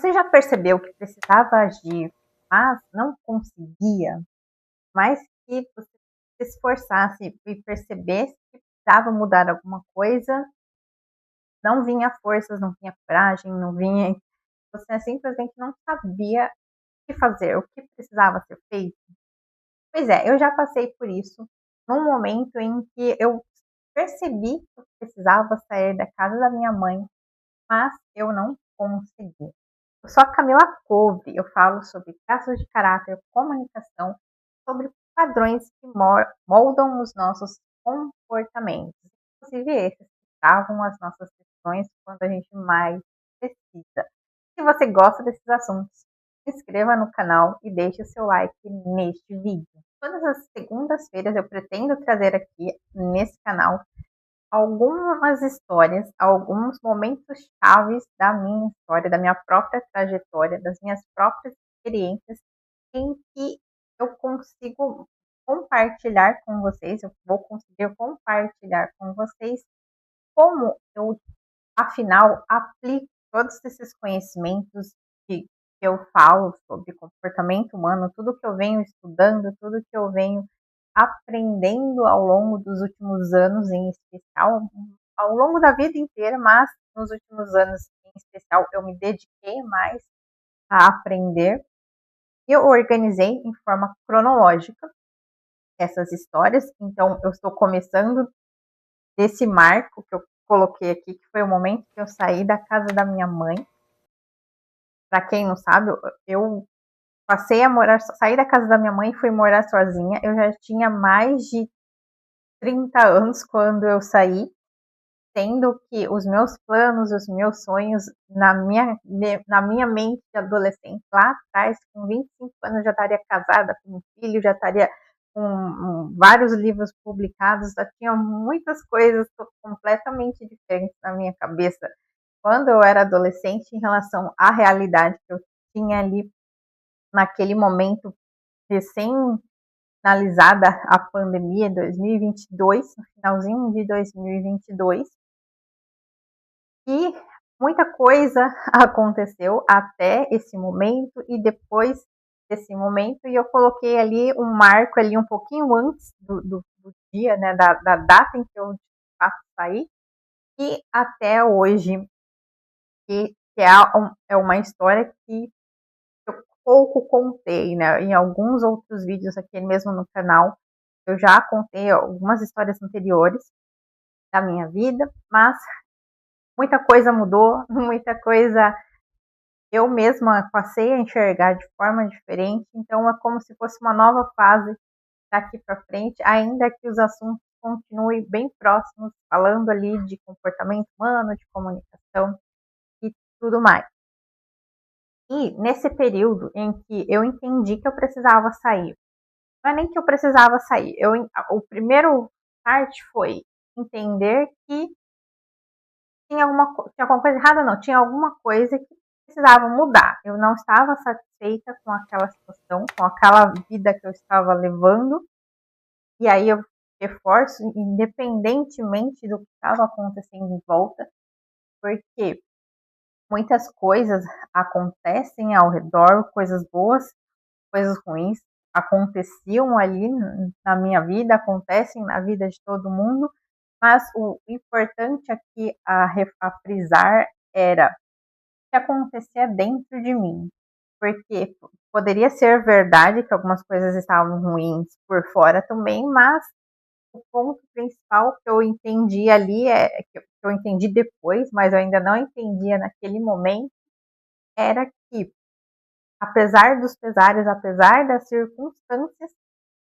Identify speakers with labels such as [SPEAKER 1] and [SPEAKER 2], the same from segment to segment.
[SPEAKER 1] Você já percebeu que precisava agir, mas não conseguia? Mais que você se esforçasse e percebesse que precisava mudar alguma coisa, não vinha forças, não vinha coragem, não vinha. Você simplesmente não sabia o que fazer, o que precisava ser feito. Pois é, eu já passei por isso num momento em que eu percebi que eu precisava sair da casa da minha mãe, mas eu não consegui. Eu sou a Camila Couve, eu falo sobre traços de caráter, comunicação, sobre padrões que moldam os nossos comportamentos, inclusive esses que travam as nossas questões quando a gente mais precisa. Se você gosta desses assuntos, se inscreva no canal e deixe o seu like neste vídeo. Todas as segundas-feiras eu pretendo trazer aqui nesse canal algumas histórias, alguns momentos chaves da minha história, da minha própria trajetória, das minhas próprias experiências, em que eu consigo compartilhar com vocês, eu vou conseguir compartilhar com vocês como eu, afinal, aplico todos esses conhecimentos que eu falo sobre comportamento humano, tudo que eu venho estudando, tudo que eu venho aprendendo ao longo dos últimos anos, em especial, ao longo da vida inteira, mas nos últimos anos em especial eu me dediquei mais a aprender. Eu organizei em forma cronológica essas histórias, então eu estou começando desse marco que eu coloquei aqui, que foi o momento que eu saí da casa da minha mãe. Para quem não sabe, eu passei a morar, saí da casa da minha mãe e fui morar sozinha. Eu já tinha mais de 30 anos quando eu saí, sendo que os meus planos, os meus sonhos, na minha mente de adolescente, lá atrás, com 25 anos, eu já estaria casada com um filho, já estaria com vários livros publicados, já tinha muitas coisas completamente diferentes na minha cabeça quando eu era adolescente em relação à realidade que eu tinha ali naquele momento recém finalizada a pandemia em 2022, no finalzinho de 2022, e muita coisa aconteceu até esse momento e depois desse momento, e eu coloquei ali um marco ali um pouquinho antes do dia, né, da data em que eu de fato saí, e até hoje, que é uma história que eu pouco contei, né, em alguns outros vídeos aqui mesmo no canal, eu já contei algumas histórias anteriores da minha vida, mas muita coisa mudou, muita coisa eu mesma passei a enxergar de forma diferente, então é como se fosse uma nova fase daqui para frente, ainda que os assuntos continuem bem próximos, falando ali de comportamento humano, de comunicação e tudo mais. E nesse período em que eu entendi que eu precisava sair, não é nem que eu precisava sair, o primeiro start foi entender que tinha alguma coisa errada, não, tinha alguma coisa que precisava mudar. Eu não estava satisfeita com aquela situação, com aquela vida que eu estava levando, e aí eu reforço, independentemente do que estava acontecendo em volta, porque muitas coisas acontecem ao redor, coisas boas, coisas ruins, aconteciam ali na minha vida, acontecem na vida de todo mundo, mas o importante aqui a frisar era o que acontecia dentro de mim, porque poderia ser verdade que algumas coisas estavam ruins por fora também, mas o ponto principal que eu entendi ali, que eu entendi depois, mas eu ainda não entendia naquele momento, era que, apesar dos pesares, apesar das circunstâncias,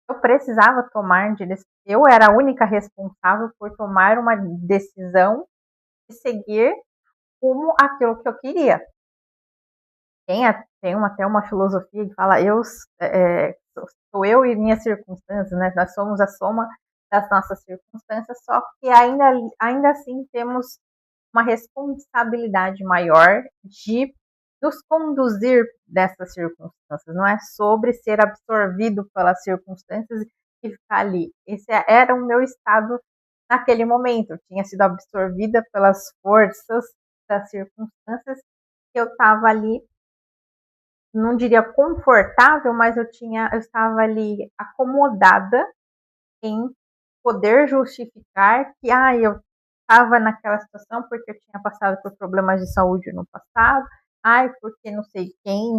[SPEAKER 1] eu precisava tomar direção. Eu era a única responsável por tomar uma decisão de seguir como aquilo que eu queria. Tem até uma filosofia que fala, sou eu e minhas circunstâncias, né? Nós somos a soma das nossas circunstâncias, só que ainda assim temos uma responsabilidade maior de nos conduzir dessas circunstâncias. Não é sobre ser absorvido pelas circunstâncias e ficar ali. Esse era o meu estado naquele momento. Eu tinha sido absorvida pelas forças das circunstâncias que eu estava ali não diria confortável, mas eu estava ali acomodada em poder justificar que, eu estava naquela situação porque eu tinha passado por problemas de saúde no passado, ai, porque não sei quem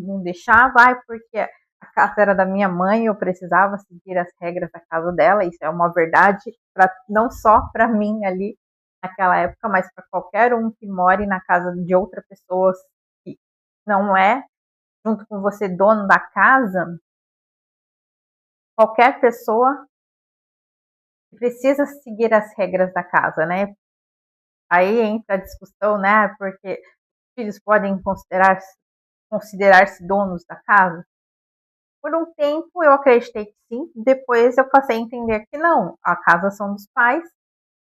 [SPEAKER 1] não deixava, ai, porque a casa era da minha mãe, eu precisava seguir as regras da casa dela, isso é uma verdade, não só para mim ali naquela época, mas para qualquer um que more na casa de outra pessoa que não é, junto com você, dono da casa, qualquer pessoa precisa seguir as regras da casa, né? Aí entra a discussão, né? Porque os filhos podem considerar-se donos da casa. Por um tempo eu acreditei que sim, depois eu passei a entender que não. A casa são dos pais,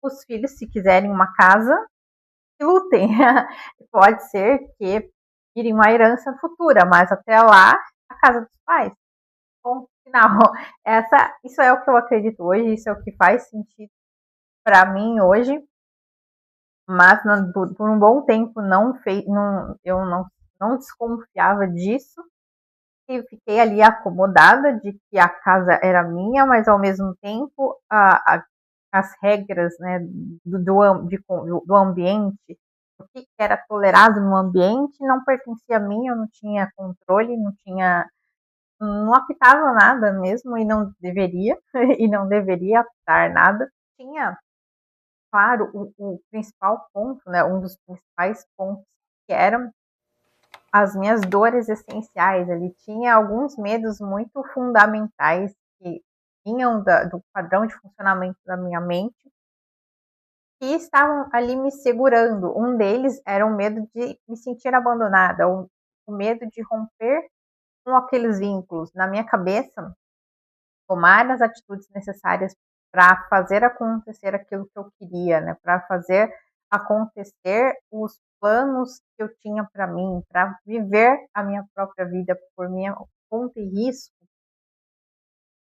[SPEAKER 1] os filhos, se quiserem uma casa, que lutem. Pode ser que virem uma herança futura, mas até lá, a casa dos pais. Ponto final. Isso é o que eu acredito hoje, isso é o que faz sentido para mim hoje. Mas por um bom tempo eu não desconfiava disso e fiquei ali acomodada de que a casa era minha, mas ao mesmo tempo as regras, né, do ambiente, o que era tolerado no ambiente não pertencia a mim, eu não tinha controle, não apitava nada mesmo e não deveria, e não deveria apitar nada. Tinha, claro, o principal ponto, né, um dos principais pontos que eram as minhas dores essenciais. Ele tinha alguns medos muito fundamentais que vinham do padrão de funcionamento da minha mente e estavam ali me segurando. Um deles era o medo de me sentir abandonada, o medo de romper com aqueles vínculos. Na minha cabeça, tomar as atitudes necessárias para fazer acontecer aquilo que eu queria, né? Para fazer acontecer os planos que eu tinha para mim, para viver a minha própria vida por minha conta e risco,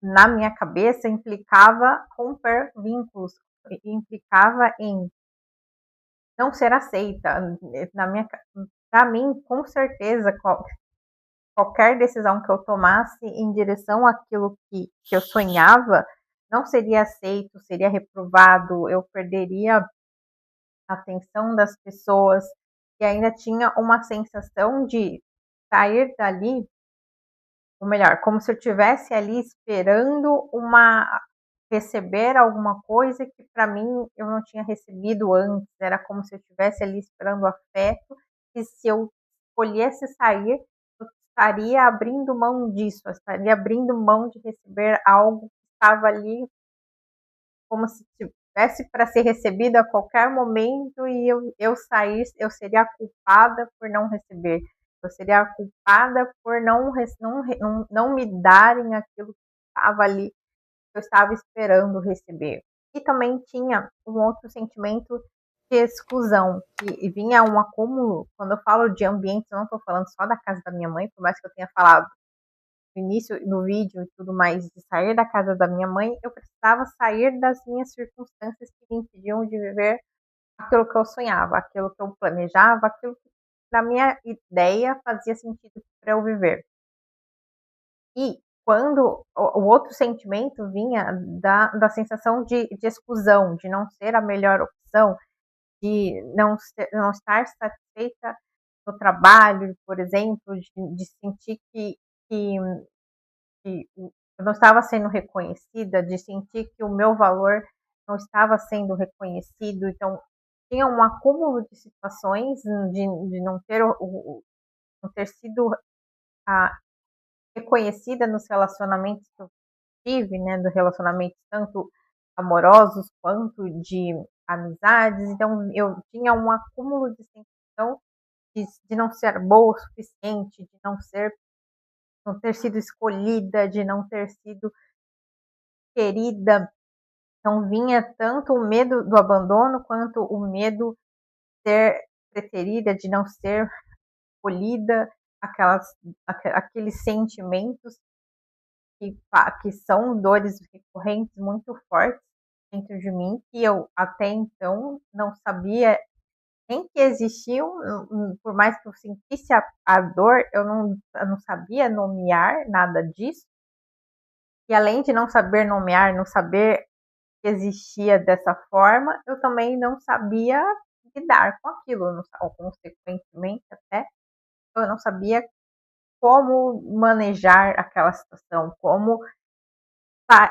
[SPEAKER 1] na minha cabeça implicava romper vínculos, implicava em não ser aceita. Para mim, com certeza, qualquer decisão que eu tomasse em direção àquilo que eu sonhava não seria aceito, seria reprovado, eu perderia a atenção das pessoas e ainda tinha uma sensação de sair dali, ou melhor, como se eu estivesse ali esperando receber alguma coisa que para mim eu não tinha recebido antes, era como se eu estivesse ali esperando afeto e se eu escolhesse sair, eu estaria abrindo mão disso, eu estaria abrindo mão de receber algo que estava ali como se tivesse para ser recebido a qualquer momento e eu saísse, eu seria a culpada por não receber. Eu seria a culpada por não me darem aquilo que estava ali, que eu estava esperando receber. E também tinha um outro sentimento de exclusão, que vinha um acúmulo. Quando eu falo de ambiente, eu não estou falando só da casa da minha mãe, por mais que eu tenha falado no início, no vídeo e tudo mais, de sair da casa da minha mãe, eu precisava sair das minhas circunstâncias que me impediam de viver aquilo que eu sonhava, aquilo que eu planejava, aquilo que, na minha ideia, fazia sentido para eu viver. E quando o outro sentimento vinha da sensação de exclusão, de não ser a melhor opção, de não estar satisfeita no trabalho, por exemplo, de sentir que eu não estava sendo reconhecida, de sentir que o meu valor não estava sendo reconhecido. Então, tinha um acúmulo de situações de não ter sido a, reconhecida nos relacionamentos que eu tive, né, dos relacionamentos tanto amorosos quanto de amizades. Então, eu tinha um acúmulo de sensação de não ser boa o suficiente, de não ter sido escolhida, de não ter sido querida. Então vinha tanto o medo do abandono quanto o medo de ser preterida, de não ser acolhida, aqueles sentimentos que são dores recorrentes muito fortes dentro de mim, que eu até então não sabia nem que existia por mais que eu sentisse a dor, eu não sabia nomear nada disso, e além de não saber nomear, não saber que existia dessa forma, eu também não sabia lidar com aquilo, não sa ou consequentemente até, eu não sabia como manejar aquela situação, como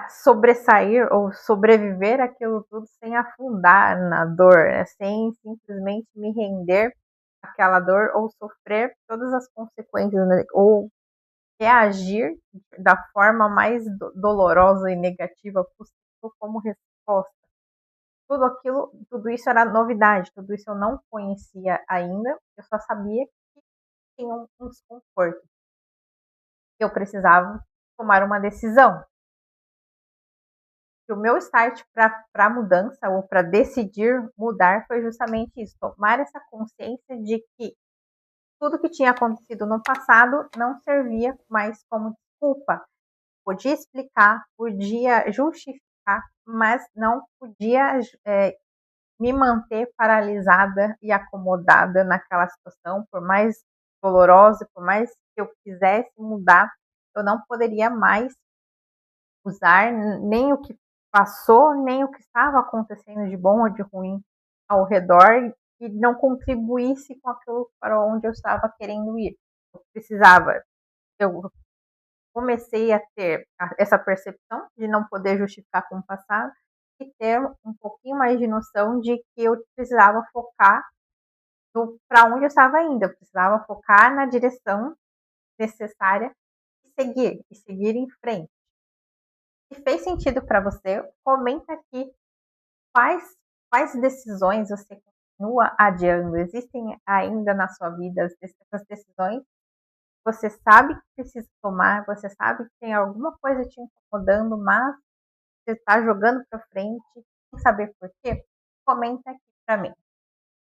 [SPEAKER 1] sobressair ou sobreviver àquilo tudo sem afundar na dor, né, sem simplesmente me render àquela dor ou sofrer todas as consequências, né, ou reagir da forma mais dolorosa e negativa possível como resposta. Tudo isso era novidade, tudo isso eu não conhecia ainda, eu só sabia que tinha um desconforto, que eu precisava tomar uma decisão. E o meu start para a mudança ou para decidir mudar foi justamente isso, tomar essa consciência de que tudo que tinha acontecido no passado não servia mais como desculpa. Podia explicar, podia justificar, mas não podia me manter paralisada e acomodada naquela situação, por mais dolorosa, por mais que eu quisesse mudar, eu não poderia mais usar nem o que passou, nem o que estava acontecendo de bom ou de ruim ao redor e não contribuísse com aquilo para onde eu estava querendo ir. Eu precisava, eu comecei a ter essa percepção de não poder justificar com o passado e ter um pouquinho mais de noção de que eu precisava focar para onde eu estava indo, eu precisava focar na direção necessária e seguir em frente. Se fez sentido para você, comenta aqui quais, quais decisões você continua adiando. Existem ainda na sua vida essas decisões? Você sabe que precisa tomar, você sabe que tem alguma coisa te incomodando, mas você está jogando para frente sem saber por quê? Comenta aqui para mim.